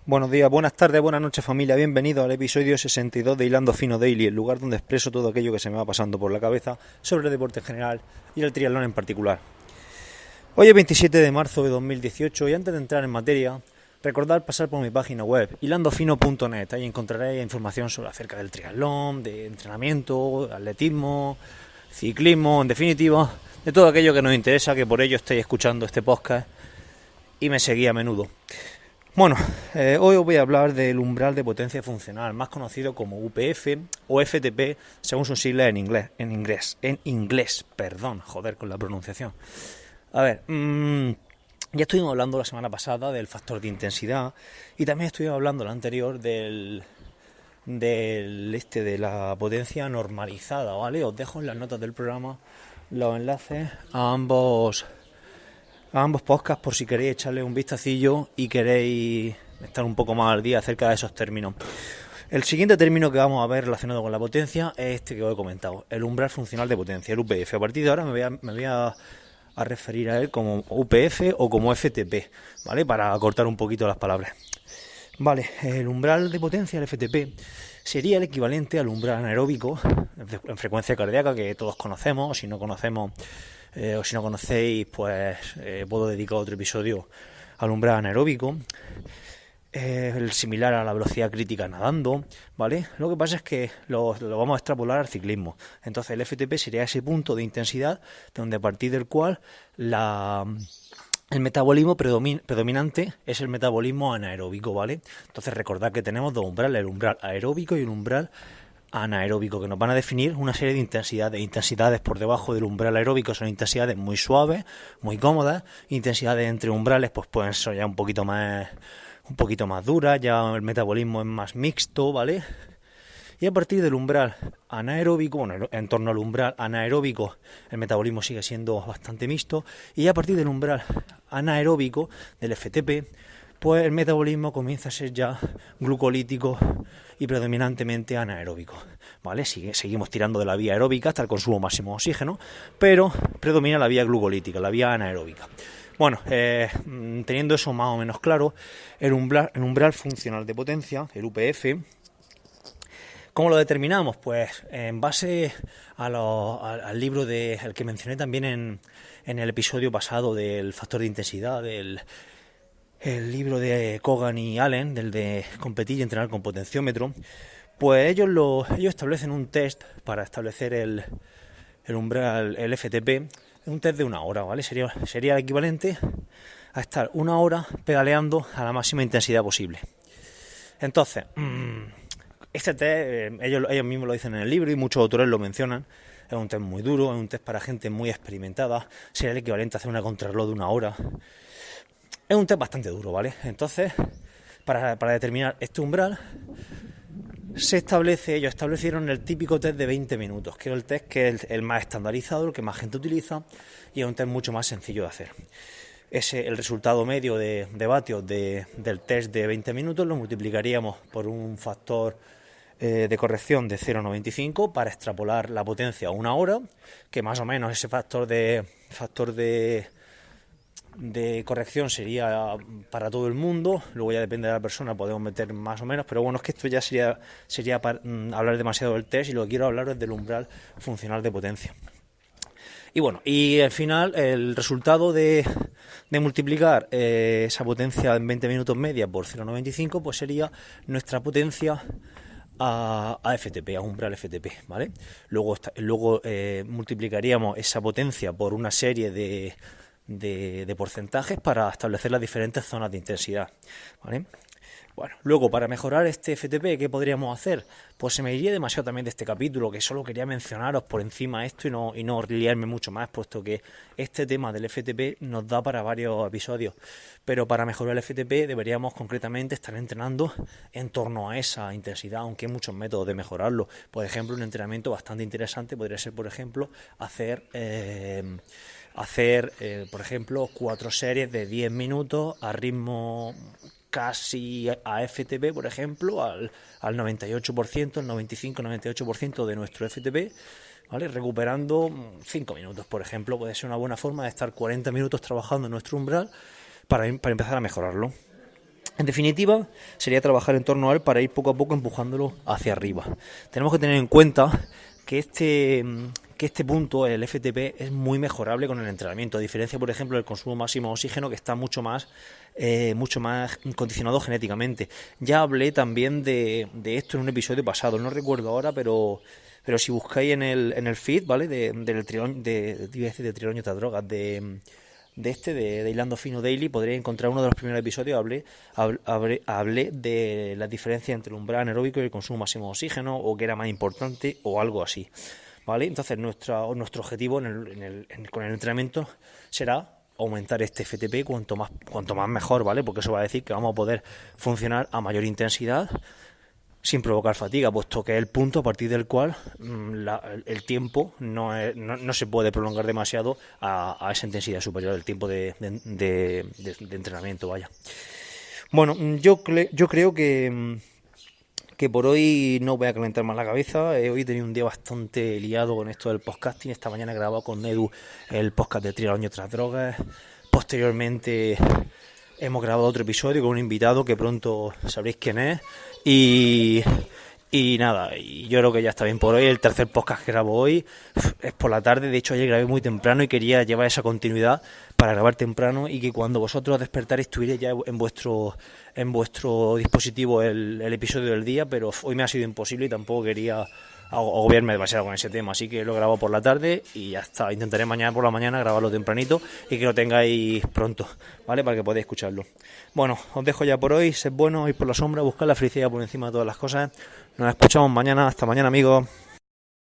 Buenos días, buenas tardes, buenas noches familia, bienvenidos al episodio 62 de Hilando Fino Daily, el lugar donde expreso todo aquello que se me va pasando por la cabeza sobre el deporte en general y el triatlón en particular. Hoy es 27 de marzo de 2018 y antes de entrar en materia, recordad pasar por mi página web hilandofino.net, ahí encontraréis información acerca del triatlón, de entrenamiento, de atletismo, ciclismo, en definitiva, de todo aquello que nos interesa, que por ello estéis escuchando este podcast y me seguís a menudo. Bueno, hoy os voy a hablar del umbral de potencia funcional, más conocido como UPF o FTP, según sus siglas en inglés, perdón, joder con la pronunciación. A ver, ya estuvimos hablando la semana pasada del factor de intensidad y también estuvimos hablando la anterior de la potencia normalizada, ¿vale? Os dejo en las notas del programa los enlaces a ambos podcasts por si queréis echarle un vistacillo y queréis estar un poco más al día acerca de esos términos. El siguiente término que vamos a ver relacionado con la potencia es este que os he comentado, el umbral funcional de potencia, el UPF. A partir de ahora me voy a referir a él como UPF o como FTP, ¿vale? Para acortar un poquito las palabras. Vale, el umbral de potencia, el FTP, sería el equivalente al umbral anaeróbico en frecuencia cardíaca que todos conocemos, o si no conocéis, pues puedo dedicar otro episodio al umbral anaeróbico. El similar a la velocidad crítica nadando, ¿vale? Lo que pasa es que lo vamos a extrapolar al ciclismo. Entonces el FTP sería ese punto de intensidad donde a partir del cual el metabolismo predominante es el metabolismo anaeróbico, ¿vale? Entonces recordad que tenemos dos umbrales, el umbral aeróbico y el umbral anaeróbico, que nos van a definir una serie de intensidades. Intensidades por debajo del umbral aeróbico son intensidades muy suaves, muy cómodas. Intensidades entre umbrales pues pueden ser ya un poquito más duras, ya el metabolismo es más mixto, ¿vale? Y a partir del umbral anaeróbico, bueno, en torno al umbral anaeróbico, el metabolismo sigue siendo bastante mixto, y a partir del umbral anaeróbico, del FTP, pues el metabolismo comienza a ser ya glucolítico y predominantemente anaeróbico, ¿vale? Seguimos tirando de la vía aeróbica hasta el consumo máximo de oxígeno, pero predomina la vía glucolítica, la vía anaeróbica. Bueno, teniendo eso más o menos claro, el umbral funcional de potencia, el UPF, ¿cómo lo determinamos? Pues en base al libro el que mencioné también en el episodio pasado del factor de intensidad, el libro de Kogan y Allen, del de competir y entrenar con potenciómetro, pues ellos establecen un test para establecer el umbral, el FTP, un test de 1 hora, ¿vale? Sería el equivalente a estar 1 hora pedaleando a la máxima intensidad posible. Entonces, este test, ellos mismos lo dicen en el libro y muchos autores lo mencionan, es un test muy duro, es un test para gente muy experimentada, sería el equivalente a hacer una contrarreloj de 1 hora. Es un test bastante duro, ¿vale? Entonces, para determinar este umbral, ellos establecieron el típico test de 20 minutos, que es el test que es el más estandarizado, el que más gente utiliza, y es un test mucho más sencillo de hacer. El resultado medio de vatios del test de 20 minutos lo multiplicaríamos por un factor de corrección de 0,95 para extrapolar la potencia a 1 hora, que más o menos ese factor de corrección sería para todo el mundo. Luego ya depende de la persona, podemos meter más o menos, pero bueno, es que esto ya sería para hablar demasiado del test, y lo que quiero hablar es del umbral funcional de potencia. Y bueno, y al final el resultado de multiplicar esa potencia en 20 minutos media por 0,95 pues sería nuestra potencia a FTP, a umbral FTP, ¿vale? Luego multiplicaríamos esa potencia por una serie de porcentajes para establecer las diferentes zonas de intensidad, ¿vale? Bueno, luego para mejorar este FTP, ¿qué podríamos hacer? Pues se me iría demasiado también de este capítulo, que solo quería mencionaros por encima esto y no liarme mucho más, puesto que este tema del FTP nos da para varios episodios. Pero para mejorar el FTP deberíamos concretamente estar entrenando en torno a esa intensidad, aunque hay muchos métodos de mejorarlo. Por ejemplo, un entrenamiento bastante interesante podría ser, por ejemplo, hacer por ejemplo, 4 series de 10 minutos a ritmo casi a FTP, por ejemplo, al 98%, el 95-98% de nuestro FTP, ¿vale? Recuperando 5 minutos, por ejemplo, puede ser una buena forma de estar 40 minutos trabajando en nuestro umbral para empezar a mejorarlo. En definitiva, sería trabajar en torno a él para ir poco a poco empujándolo hacia arriba. Tenemos que tener en cuenta que este punto, el FTP, es muy mejorable con el entrenamiento, a diferencia, por ejemplo, del consumo máximo de oxígeno, que está mucho más condicionado genéticamente. Ya hablé también de esto en un episodio pasado, no recuerdo ahora, pero si buscáis en el feed, ¿vale? De Triloño Tras Drogas, de Hilando Fino Daily, podréis encontrar uno de los primeros episodios. Hablé de la diferencia entre el umbral anaeróbico y el consumo máximo de oxígeno, o que era más importante, o algo así, ¿vale? Entonces nuestro objetivo con el entrenamiento será aumentar este FTP cuanto más mejor, ¿vale? Porque eso va a decir que vamos a poder funcionar a mayor intensidad sin provocar fatiga, puesto que es el punto a partir del cual el tiempo no se puede prolongar demasiado a esa intensidad superior del tiempo de entrenamiento, vaya. Bueno, yo creo que por hoy no voy a calentar más la cabeza. Hoy he tenido un día bastante liado con esto del podcasting. Esta mañana he grabado con Edu el podcast de Triloño Tras Drogas. Posteriormente hemos grabado otro episodio con un invitado que pronto sabréis quién es. Y nada, y yo creo que ya está bien por hoy. El tercer podcast que grabo hoy es por la tarde. De hecho, ayer grabé muy temprano y quería llevar esa continuidad para grabar temprano, y que cuando vosotros despertaréis estuviera ya en vuestro dispositivo el episodio del día, pero hoy me ha sido imposible y tampoco quería agobiarme demasiado con ese tema, así que lo grabo por la tarde y ya está. Intentaré mañana por la mañana grabarlo tempranito y que lo tengáis pronto, ¿vale? Para que podáis escucharlo. Bueno, os dejo ya por hoy. Sed buenos, ir por la sombra, buscar la felicidad por encima de todas las cosas. Nos escuchamos mañana. Hasta mañana, amigos.